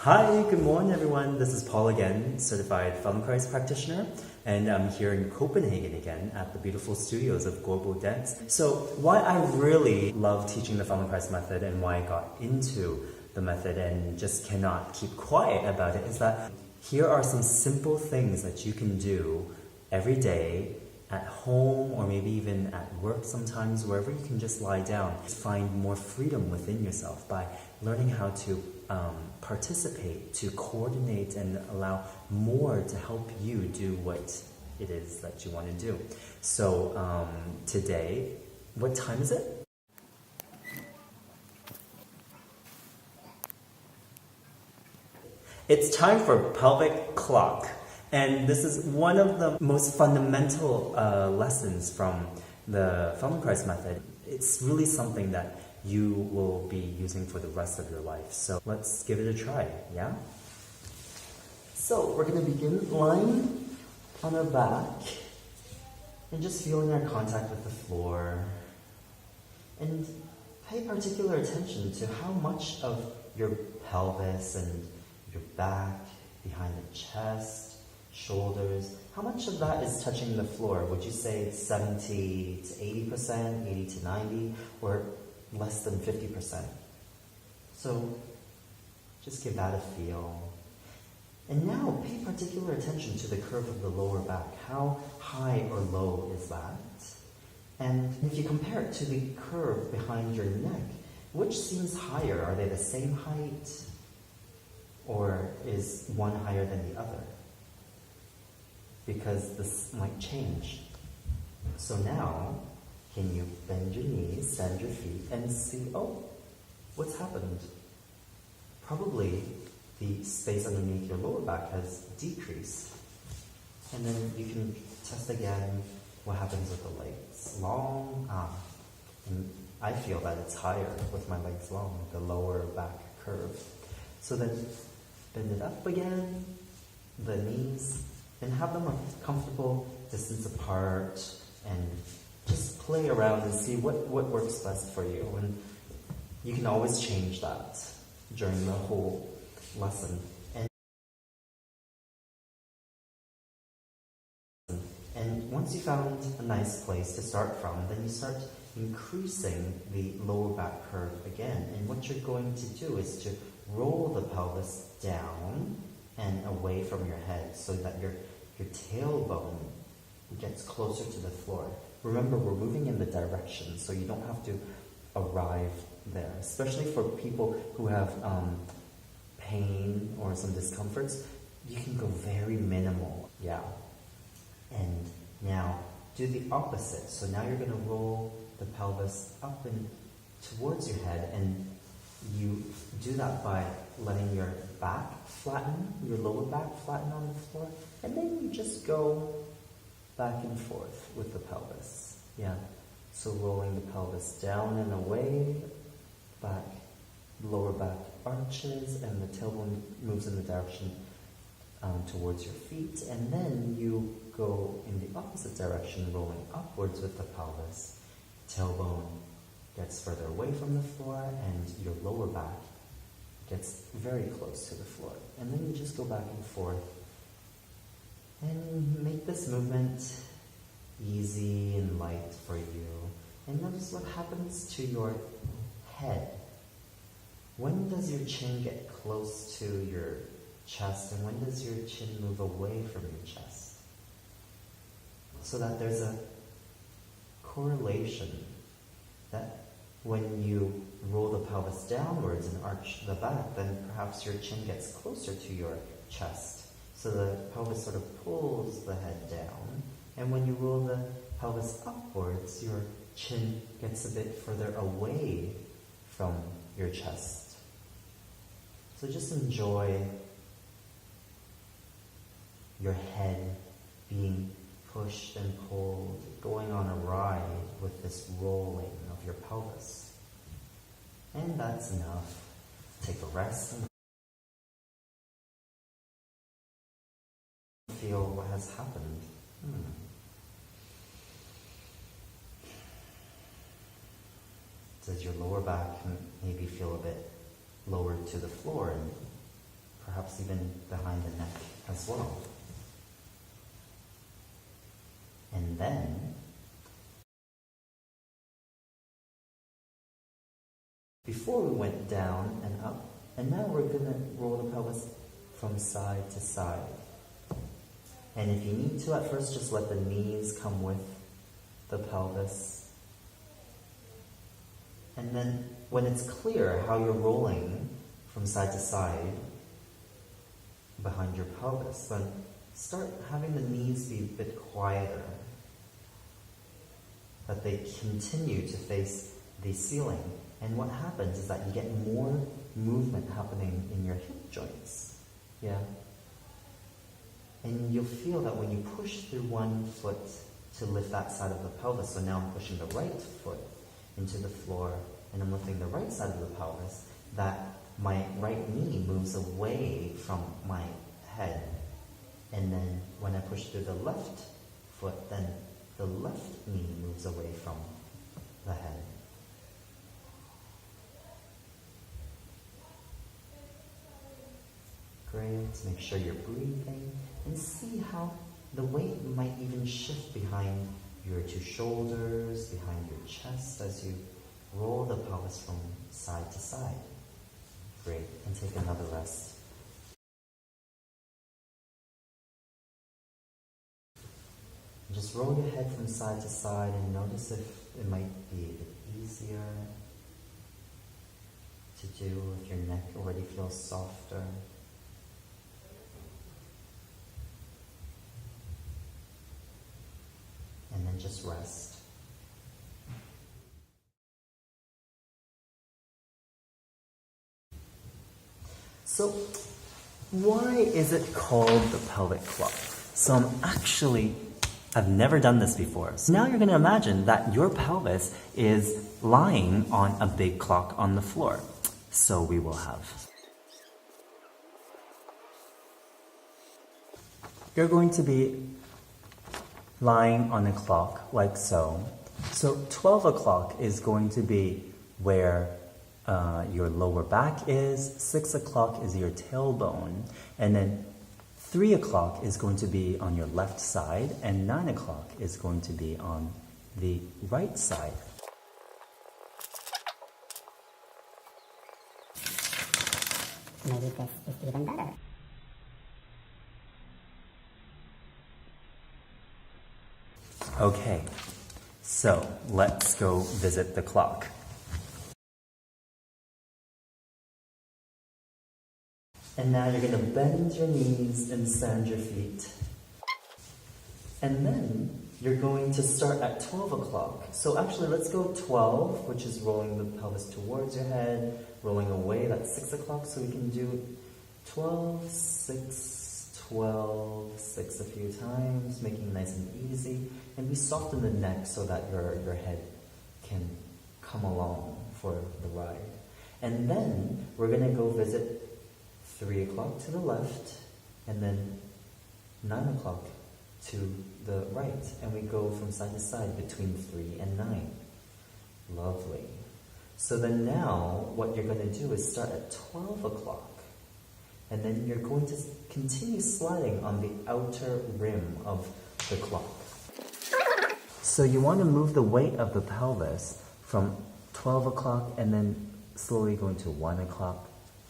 Hi, good morning everyone. This is Paul again, certified Feldenkrais practitioner, and I'm here in Copenhagen again at the beautiful studios of Global Dance. So why I really love teaching the Feldenkrais method and why I got into the method and just cannot keep quiet about it is that here are some simple things that you can do every day at home or maybe even at work sometimes, wherever you can just lie down. Find more freedom within yourself by learning how to participate, to coordinate and allow more to help you do what it is that you want to do. So today, what time is it? It's time for Pelvic Clock. And this is one of the most fundamental lessons from the Feldenkrais method. It's really something that you will be using for the rest of your life. So let's give it a try, yeah? So we're going to begin lying on our back and just feeling our contact with the floor. And pay particular attention to how much of your pelvis and your back, behind the chest, shoulders, how much of that is touching the floor? Would you say it's 70 to 80%, 80 to 90, or less than 50%? So just give that a feel. And now pay particular attention to the curve of the lower back. How high or low is that? And if you compare it to the curve behind your neck, which seems higher? Are they the same height? Or is one higher than the other? Because this might change. So now, can you bend your knees, bend your feet, and see, oh, what's happened? Probably the space underneath your lower back has decreased. And then you can test again what happens with the legs. Long, and I feel that it's higher with my legs long, the lower back curve. So then bend it up again, the knees, and have them a comfortable distance apart and just play around and see what works best for you. And you can always change that during the whole lesson. And once you found a nice place to start from, then you start increasing the lower back curve again. And what you're going to do is to roll the pelvis down and away from your head so that your tailbone gets closer to the floor. Remember, we're moving in the direction, so you don't have to arrive there. Especially for people who have pain or some discomforts, you can go very minimal. Yeah. And now do the opposite. So now you're going to roll the pelvis up and towards your head, and you do that by letting your back flatten, your lower back flatten on the floor, and then you just go back and forth with the pelvis. Yeah. So rolling the pelvis down and away, back, lower back arches, and the tailbone moves in the direction towards your feet, and then you go in the opposite direction, rolling upwards with the pelvis. Tailbone gets further away from the floor, and your lower back gets very close to the floor. And then you just go back and forth and make this movement easy and light for you. And notice what happens to your head. When does your chin get close to your chest, and when does your chin move away from your chest? So that there's a correlation that when you roll the pelvis downwards and arch the back, then perhaps your chin gets closer to your chest. So the pelvis sort of pulls the head down. And when you roll the pelvis upwards, your chin gets a bit further away from your chest. So just enjoy your head being pushed and pulled, going on a ride with this rolling of your pelvis. And that's enough. Take a rest and feel what has happened. Does your lower back maybe feel a bit lower to the floor, and perhaps even behind the neck as well. And then, before we went down and up, and now we're going to roll the pelvis from side to side. And if you need to, at first, just let the knees come with the pelvis. And then, when it's clear how you're rolling from side to side behind your pelvis, then start having the knees be a bit quieter, that they continue to face the ceiling. And what happens is that you get more movement happening in your hip joints. Yeah? And you'll feel that when you push through one foot to lift that side of the pelvis, so now I'm pushing the right foot into the floor and I'm lifting the right side of the pelvis, that my right knee moves away from my head. And then when I push through the left foot, then the left knee moves away from the head. Great. Make sure you're breathing and see how the weight might even shift behind your two shoulders, behind your chest as you roll the pelvis from side to side. Great. And take another rest. Just roll your head from side to side and notice if it might be a bit easier to do, if your neck already feels softer. And then just rest. So, why is it called the pelvic clock? So I've never done this before. So now you're going to imagine that your pelvis is lying on a big clock on the floor. So we will have. You're going to be lying on a clock like so. So 12 o'clock is going to be where your lower back is, 6 o'clock is your tailbone, and then 3 o'clock is going to be on your left side, and 9 o'clock is going to be on the right side. Maybe this is even better. Okay, so let's go visit the clock. And now you're going to bend your knees and stand your feet. And then you're going to start at 12 o'clock. So actually, let's go 12, which is rolling the pelvis towards your head, rolling away, that's 6 o'clock. So we can do 12, 6, 12, 6 a few times, making it nice and easy. And we soften the neck so that your head can come along for the ride. And then we're going to go visit 3 o'clock to the left, and then 9 o'clock to the right. And we go from side to side between 3 and 9. Lovely. So then now, what you're going to do is start at 12 o'clock. And then you're going to continue sliding on the outer rim of the clock. So you want to move the weight of the pelvis from 12 o'clock and then slowly going to 1 o'clock,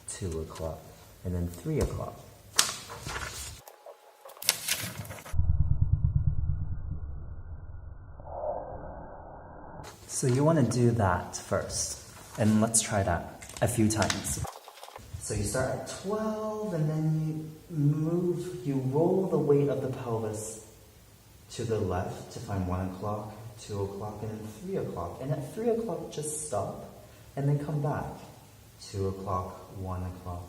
2 o'clock, and then 3 o'clock. So you want to do that first. And let's try that a few times. So you start at 12 and then you roll the weight of the pelvis to the left to find 1 o'clock, 2 o'clock, and then 3 o'clock. And at 3 o'clock, just stop and then come back. 2 o'clock, 1 o'clock,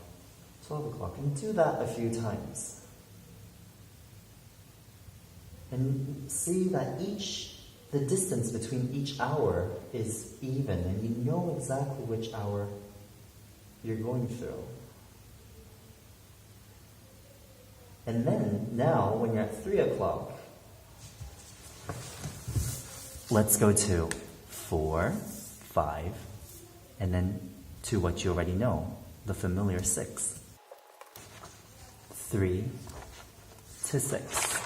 12 o'clock. And do that a few times. And see that the distance between each hour is even, and you know exactly which hour you're going through. And then, now, when you're at 3 o'clock, let's go to 4, 5, and then to what you already know, the familiar 6. 3 to 6.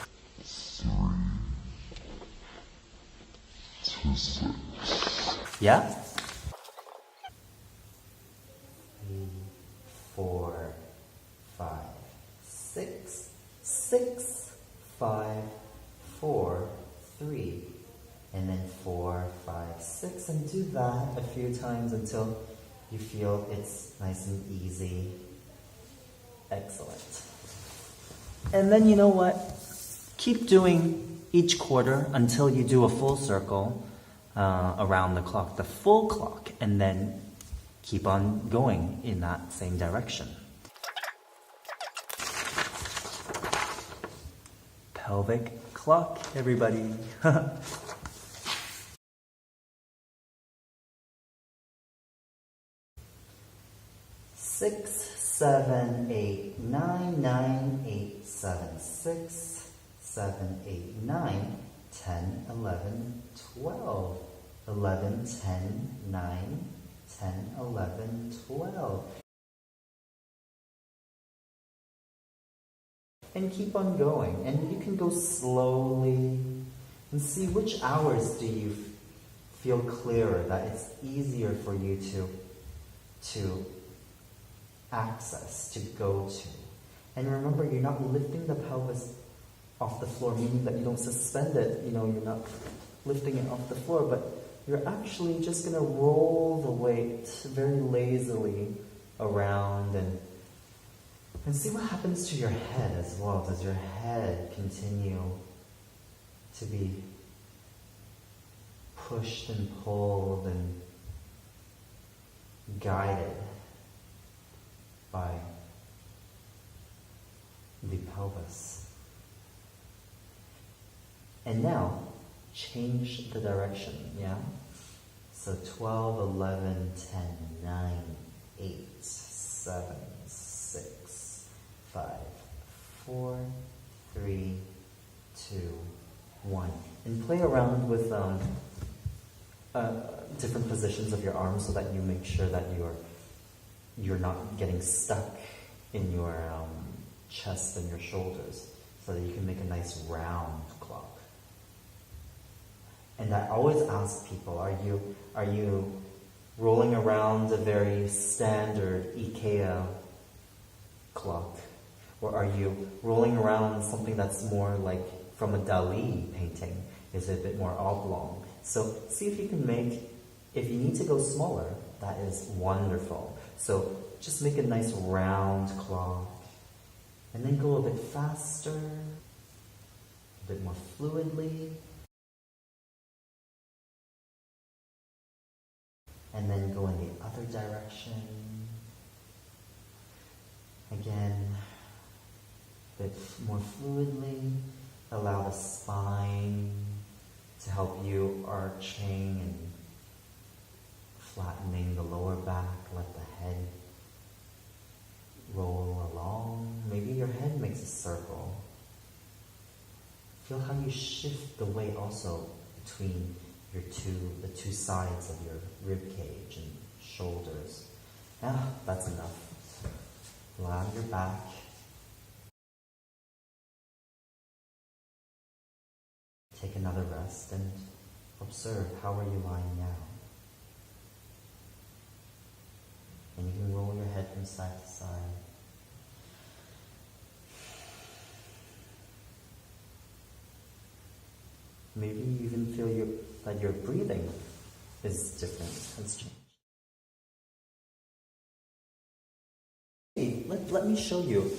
3 to 6. Yeah? 3, 4, 5, 6. 6, 5, 4, 3. And then 4, 5, 6. And do that a few times until you feel it's nice and easy. Excellent. And then you know what? Keep doing each quarter until you do a full circle around the clock, the full clock, and then keep on going in that same direction. Pelvic clock, everybody. 6, 7, 8, 9, 9, 8, 7, 6, 7, 8, 9, 10, 11, 12, 11, 10, 9, 10, 11, 12. And keep on going. And you can go slowly and see which hours do you feel clearer, that it's easier for you to access, to go to. And remember, you're not lifting the pelvis off the floor, meaning that you don't suspend it, you're not lifting it off the floor, but you're actually just going to roll the weight very lazily around and see what happens to your head as well. Does your head continue to be pushed and pulled and guided by the pelvis? And now, change the direction, yeah? So 12, 11, 10, 9, 8, 7, 6, 5, 4, 3, 2, 1. And play around with different positions of your arms so that you make sure that you're not getting stuck in your chest and your shoulders, so that you can make a nice round clock. And I always ask people, are you rolling around a very standard IKEA clock? Or are you rolling around something that's more like from a Dali painting? Is it a bit more oblong? So see if you can make, if you need to go smaller, that is wonderful. So just make a nice round clock. And then go a bit faster, a bit more fluidly. And then go in the other direction. Again, a bit more fluidly. Allow the spine to help you arching and flattening the lower back. Let the head roll along. Maybe your head makes a circle. Feel how you shift the weight also between the two sides of your rib cage and shoulders. That's enough. Allow your back. Take another rest and observe, how are you lying now? And you can roll your head from side to side. Maybe you even feel that your breathing is different, has changed. Hey, let me show you.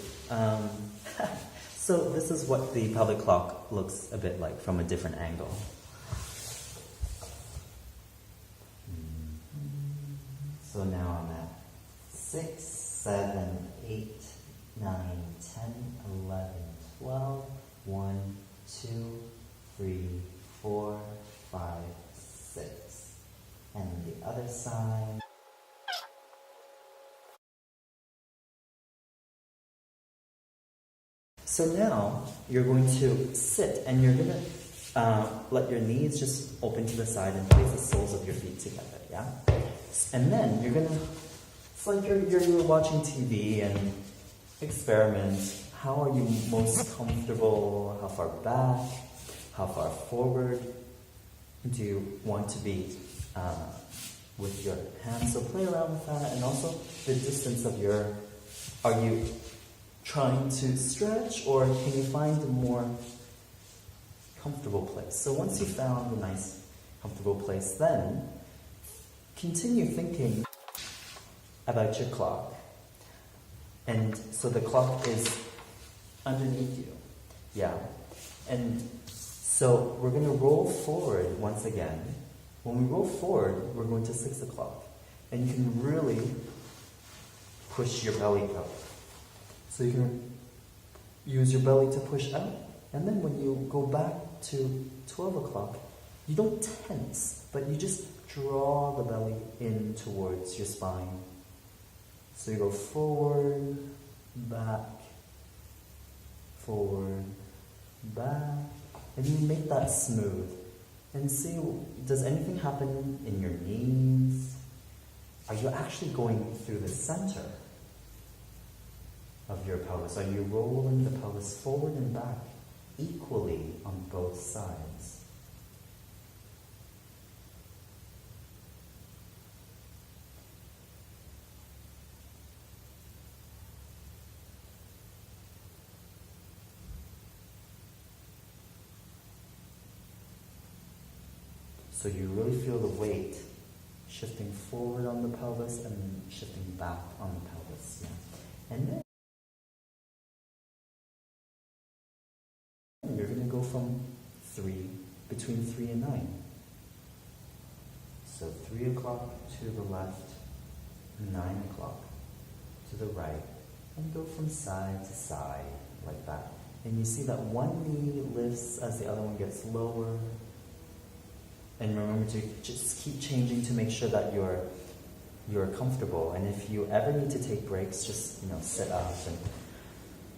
So this is what the pelvic clock looks a bit like from a different angle. So now I'm at 6, 7, 8, 9, 10, 11, 12, 1, 2, 3, 4, 5, 6. And the other side. So now you're going to sit and you're going to let your knees just open to the side and place the soles of your feet together, yeah? And then you're going to, it's like you're watching TV and experiment how are you most comfortable? How far back? How far forward do you want to be with your hands? So play around with that, and also the distance of your, are you trying to stretch, or can you find a more comfortable place? So once you found a nice comfortable place, then continue thinking about your clock. And so the clock is underneath you. Yeah. And so we're going to roll forward once again. When we roll forward, we're going to 6 o'clock. And you can really push your belly up. So you can use your belly to push out. And then when you go back to 12 o'clock, you don't tense, but you just draw the belly in towards your spine. So you go forward, back, and you make that smooth. And see, does anything happen in your knees? Are you actually going through the center of your pelvis? Are you rolling the pelvis forward and back equally on both sides? So you really feel the weight shifting forward on the pelvis and shifting back on the pelvis. Yeah. And then you're going to go from between 3 and 9. So 3 o'clock to the left, 9 o'clock to the right, and go from side to side like that. And you see that one knee lifts as the other one gets lower. And remember to just keep changing to make sure that you're comfortable. And if you ever need to take breaks, just sit up and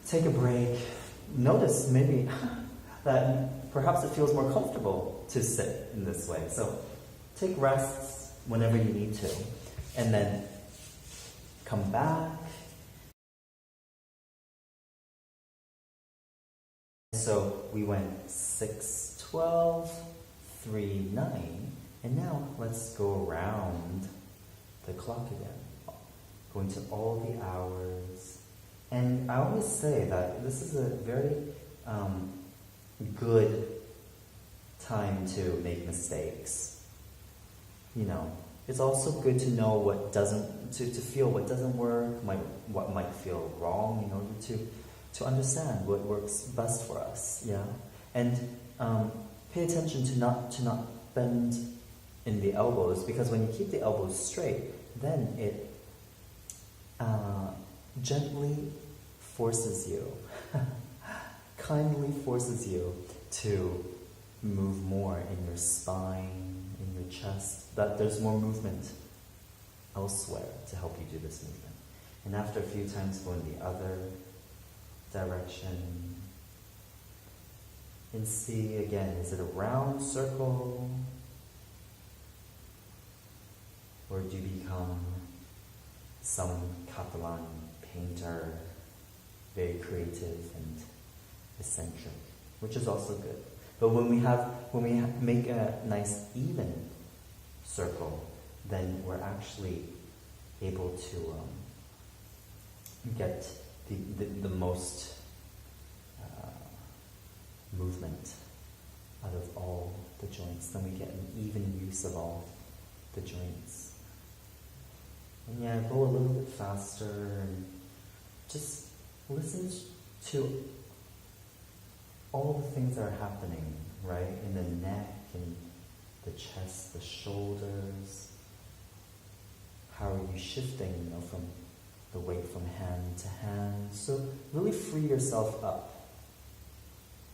take a break. Notice maybe that perhaps it feels more comfortable to sit in this way. So take rests whenever you need to, and then come back. So we went 6, 12. 3, 9, and now let's go around the clock again, going to all the hours. And I always say that this is a very good time to make mistakes. It's also good to know what doesn't, to feel what doesn't work, what might feel wrong, in order to understand what works best for us. Yeah, and pay attention to not bend in the elbows, because when you keep the elbows straight, then it gently forces you, kindly forces you to move more in your spine, in your chest, that there's more movement elsewhere to help you do this movement. And after a few times, go in the other direction. And see again, is it a round circle? Or do you become some Catalan painter, very creative and eccentric, which is also good. But when we make a nice even circle, then we're actually able to get the most movement out of all the joints. Then we get an even use of all the joints. And yeah, go a little bit faster and just listen to all the things that are happening, right? In the neck and the chest, the shoulders. How are you shifting, from the weight from hand to hand? So really free yourself up.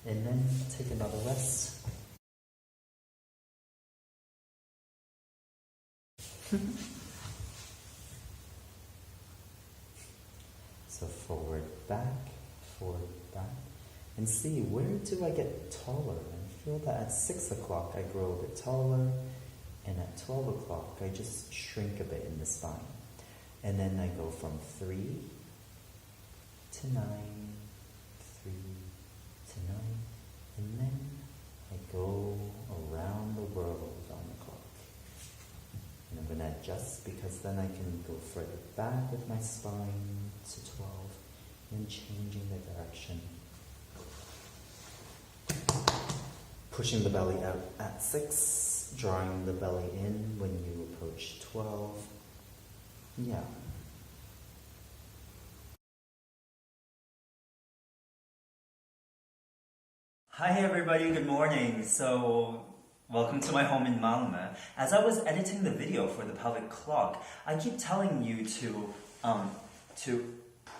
And then take another rest. So forward, back, and see, where do I get taller? I feel that at 6 o'clock I grow a bit taller, and at 12 o'clock I just shrink a bit in the spine. And then I go from 3 to 9 3 to 9, and then I go around the world on the clock. And I'm going to adjust because then I can go further back with my spine to 12 and changing the direction. Pushing the belly out at 6, drawing the belly in when you approach 12. Yeah. Hi everybody, good morning. So, welcome to my home in Malmö. As I was editing the video for the pelvic clock, I keep telling you to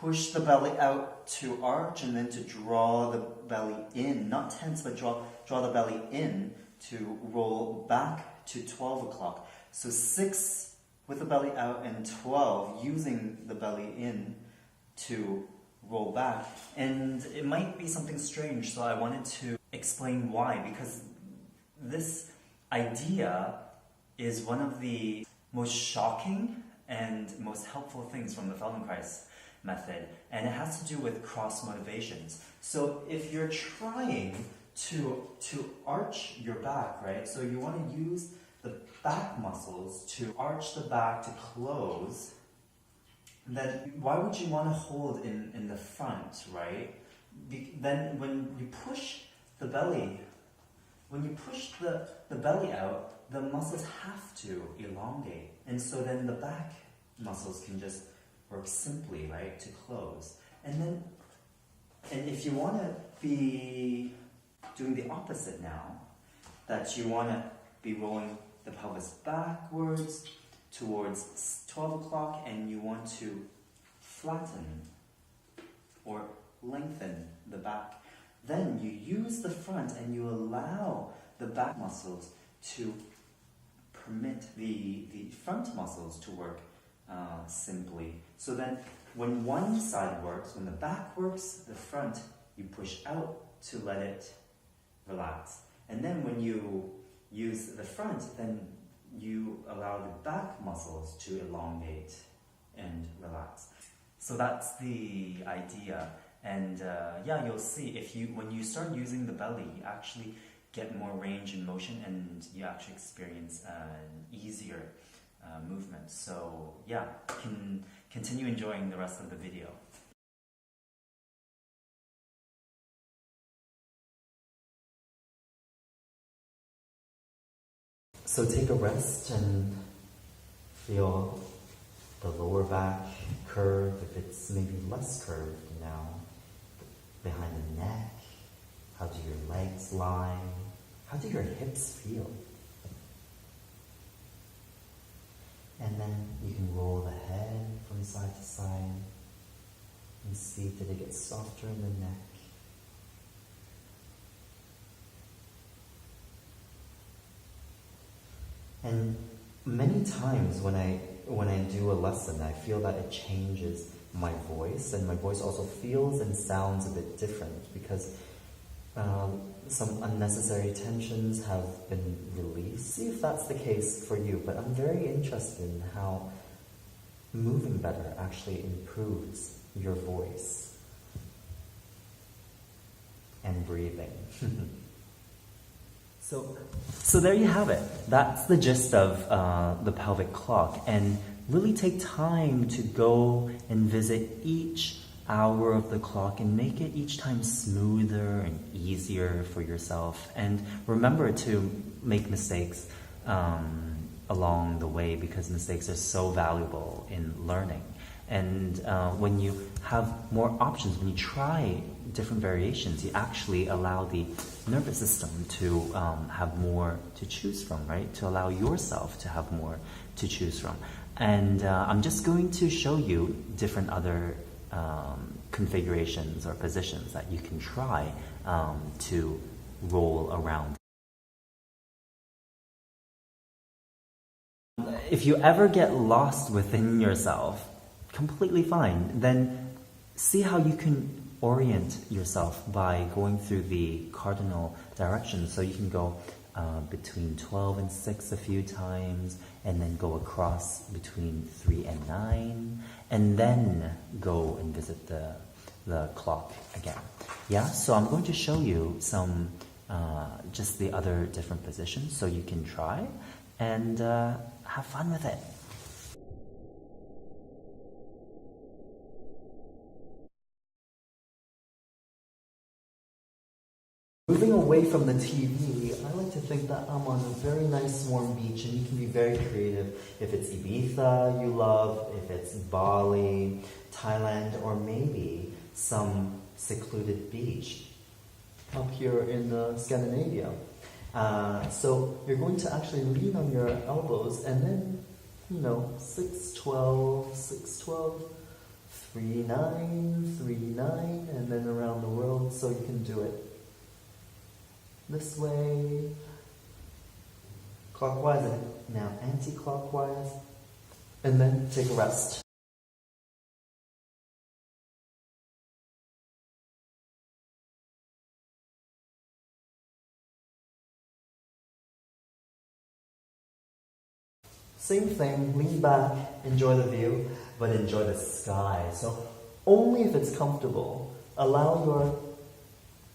push the belly out to arch and then to draw the belly in, not tense, but draw the belly in to roll back to 12 o'clock. So 6 with the belly out and 12 using the belly in to roll back. And it might be something strange, so I wanted to explain why, because this idea is one of the most shocking and most helpful things from the Feldenkrais method, and it has to do with cross motivations. So if you're trying to arch your back, right? So you want to use the back muscles to arch the back to close. Then why would you want to hold in the front, right? Then when you push the belly, when you push the belly out, the muscles have to elongate. And so then the back muscles can just work simply, right, to close. And if you want to be doing the opposite now, that you want to be rolling the pelvis backwards towards 12 o'clock, and you want to flatten or lengthen the back, then you use the front and you allow the back muscles to permit the front muscles to work simply. So then when one side works, when the back works, the front you push out to let it relax. And then when you use the front, then you allow the back muscles to elongate and relax. So that's the idea. And yeah, you'll see when you start using the belly, you actually get more range in motion and you actually experience an easier movement. So yeah, continue enjoying the rest of the video. So take a rest and feel the lower back curve, if it's maybe less curved now, behind the neck. How do your legs lie? How do your hips feel? And then you can roll the head from side to side and see that it gets softer in the neck. And many times when I do a lesson, I feel that it changes my voice, and my voice also feels and sounds a bit different because some unnecessary tensions have been released. See if that's the case for you, but I'm very interested in how moving better actually improves your voice and breathing. So there you have it. That's the gist of the pelvic clock. And really take time to go and visit each hour of the clock and make it each time smoother and easier for yourself. And remember to make mistakes along the way, because mistakes are so valuable in learning. And when you have more options, when you try different variations, you actually allow the nervous system to have more to choose from, right? To allow yourself to have more to choose from. And I'm just going to show you different other configurations or positions that you can try to roll around. If you ever get lost within yourself, completely fine. Then see how you can orient yourself by going through the cardinal directions. So you can go between 12 and 6 a few times, and then go across between 3 and 9, and then go and visit the the clock again. Yeah, so I'm going to show you some, just the other different positions so you can try and have fun with it. Moving away from the TV, I like to think that I'm on a very nice warm beach, and you can be very creative. If it's Ibiza you love, if it's Bali, Thailand, or maybe some secluded beach up here in Scandinavia. So you're going to actually lean on your elbows and then, 6-12, 6-12, 3-9, 3-9, and then around the world, so you can do it this way, clockwise, and now anti-clockwise, and then take a rest. Same thing, lean back, enjoy the view, but enjoy the sky. So only if it's comfortable. Allow your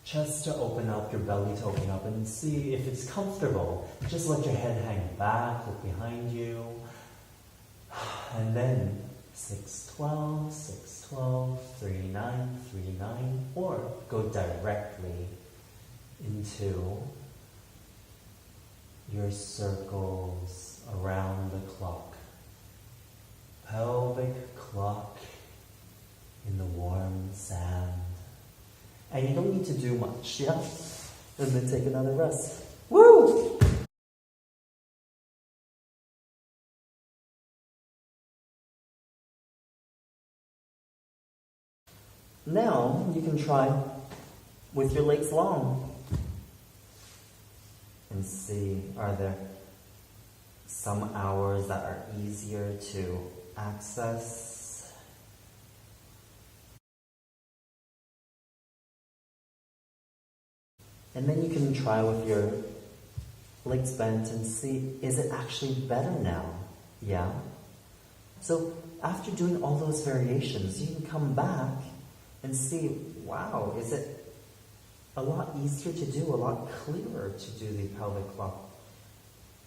chest to open up, your belly to open up, and see if it's comfortable. Just let your head hang back, look behind you. And then 6-12, 6-12, 3-9, 3-9, or go directly into your circles around the clock. Pelvic clock in the warm sand. And you don't need to do much, yeah? And then take another rest. Woo! Now you can try with your legs long and see, are there some hours that are easier to access? And then you can try with your legs bent and see, is it actually better now? Yeah? So after doing all those variations, you can come back and see, wow, is it a lot easier to do, a lot clearer to do the pelvic clock?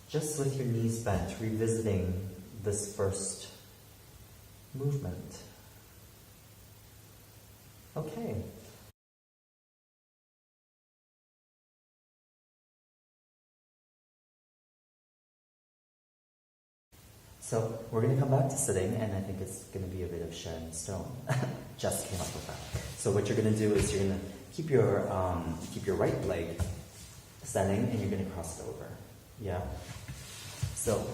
Just with your knees bent, revisiting this first movement. Okay. So we're going to come back to sitting, and I think it's going to be a bit of Sharon Stone. Just came up with that. So what you're going to do is you're going to keep your right leg standing, and you're going to cross it over. Yeah. So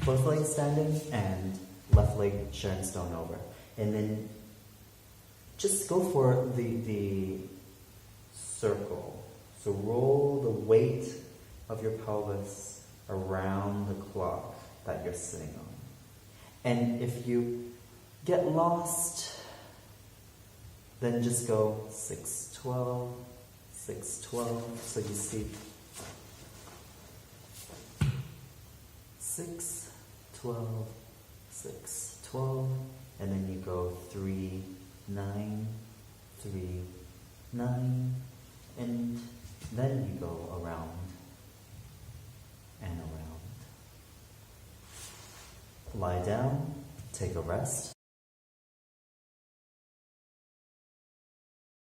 both legs standing and left leg Sharon Stone over, and then just go for the circle. So roll the weight of your pelvis around the clock that you're sitting on. And if you get lost, then just go 6-12, 6-12. So you see 6-12, 6-12, and then you go 3-9, 3-9, and then you go around and around. Lie down, take a rest.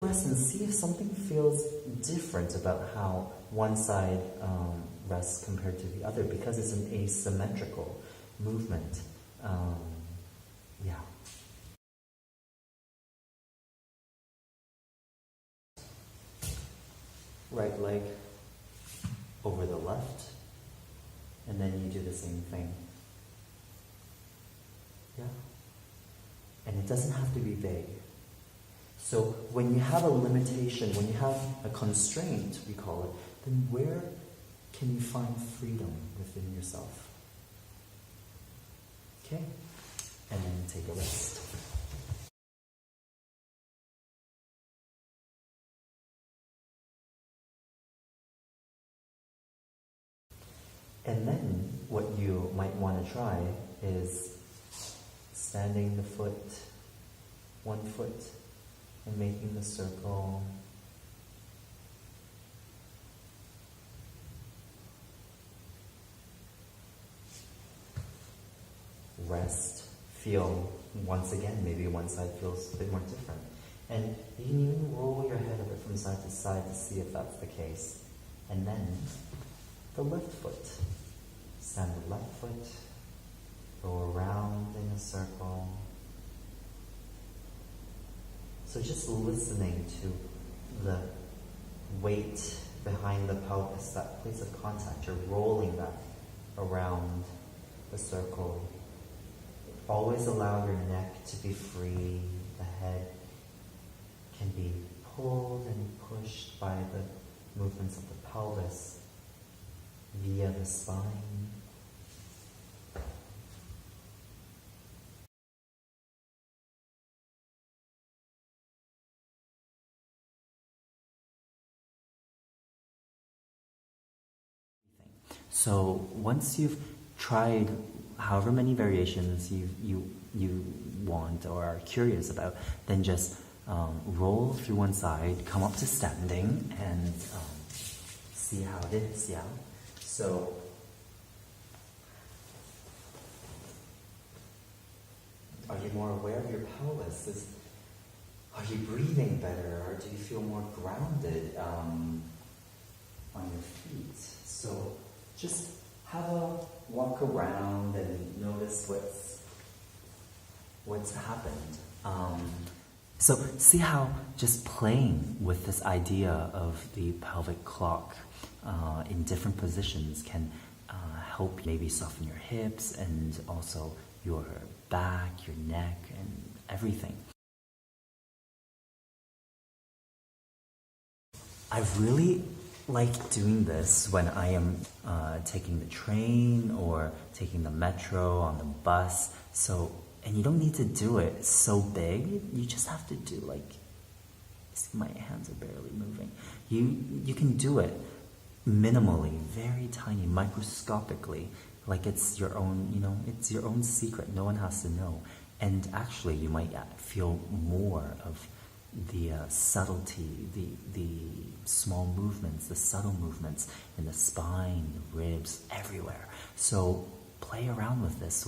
Rest and see if something feels different about how one side rests compared to the other, because it's an asymmetrical movement. Yeah. Right leg over the left, and then you do the same thing. Yeah? And it doesn't have to be vague. So when you have a limitation, when you have a constraint, we call it, then where can you find freedom within yourself? Okay? And then take a rest. And then what you might want to try is standing the foot, one foot and making the circle. Rest, feel, once again, maybe one side feels a bit more different. And you can even roll your head a bit from side to see if that's the case. And then the left foot. Stand the left foot, go around in a circle. So just listening to the weight behind the pelvis, that place of contact, you're rolling that around the circle. Always allow your neck to be free, the head can be pulled and pushed by the movements of the pelvis via the spine. So once you've tried however many variations you want or are curious about, then just roll through one side, come up to standing, and see how it is, yeah? So, are you more aware of your pelvis? Are you breathing better, or do you feel more grounded on your feet? So, just have a walk around and notice what's happened. So see how just playing with this idea of the pelvic clock in different positions can help maybe soften your hips and also your back, your neck, and everything. I really like doing this when I am taking the train or taking the metro, on the bus. And you don't need to do it so big. You just have to do see, my hands are barely moving. You can do it minimally, very tiny, microscopically, like it's your own, it's your own secret. No one has to know. And actually, you might feel more of the subtlety, the small movements, the subtle movements in the spine, the ribs, everywhere. So play around with this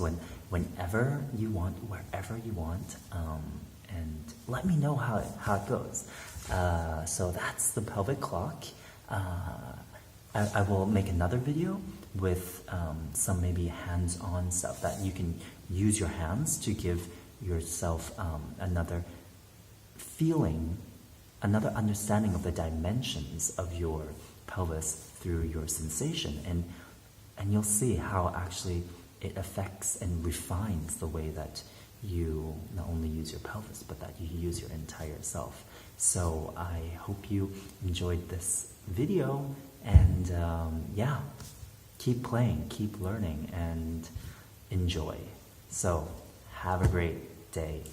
whenever you want, wherever you want, and let me know how it goes. So that's the pelvic clock. I will make another video with some maybe hands-on stuff that you can use your hands to give yourself another feeling, another understanding of the dimensions of your pelvis through your sensation, and you'll see how actually it affects and refines the way that you not only use your pelvis, but that you use your entire self. So I hope you enjoyed this video, and keep playing, keep learning, and enjoy. So have a great day.